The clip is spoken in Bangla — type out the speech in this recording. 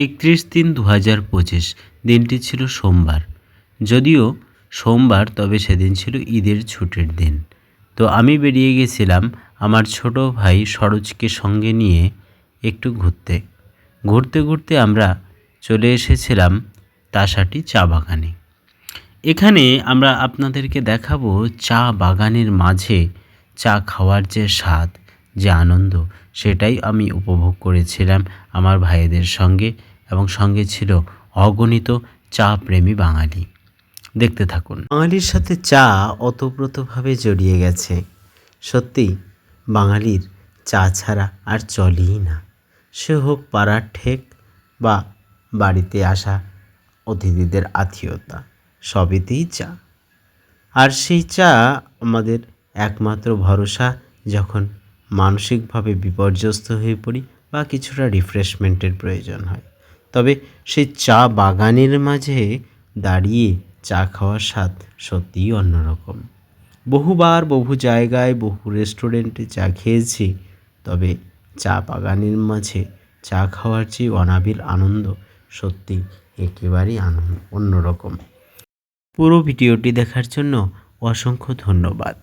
31/3/2025 দিনটি ছিল সোমবার। যদিও সোমবার, তবে সেদিন ছিল ঈদের ছুটির দিন। তো আমি বেরিয়ে গেছিলাম আমার ছোট ভাই সরোজকে সঙ্গে নিয়ে একটু ঘুরতে। ঘুরতে ঘুরতে আমরা চলে এসেছিলাম তাসাটি চা বাগানে। এখানে আমরা আপনাদেরকে দেখাবো চা বাগানের মাঝে চা খাওয়ার যে স্বাদ, যে আনন্দ, সেটাই আমি উপভোগ করেছিলাম আমার ভাইদের সঙ্গে, এবং সঙ্গে ছিল অগণিত চা প্রেমী বাঙালি। দেখতে থাকুন। বাঙালির সাথে চা ওতপ্রোতভাবে জড়িয়ে গেছে। সত্যি, বাঙালির চা ছাড়া আর চলেই না। সে হোক পাড়ার ঠেক বা বাড়িতে আসা অতিথিদের আত্মীয়তা, সবেতেই চা। আর সেই চা আমাদের একমাত্র ভরসা যখন মানসিকভাবে বিপর্যস্ত হয়ে পড়ি বা কিছুটা রিফ্রেশমেন্টের প্রয়োজন হয়। তবে সেই চা বাগানের মাঝে দাঁড়িয়ে চা খাওয়ার স্বাদ সত্যিই অন্যরকম। বহুবার বহু জায়গায় বহু রেস্টুরেন্টে চা খেয়েছি, তবে চা বাগানের মাঝে চা খাওয়ার যে অনাবিল আনন্দ সত্যি একেবারেই অন্যরকম। পুরো ভিডিওটি দেখার জন্য অসংখ্য ধন্যবাদ।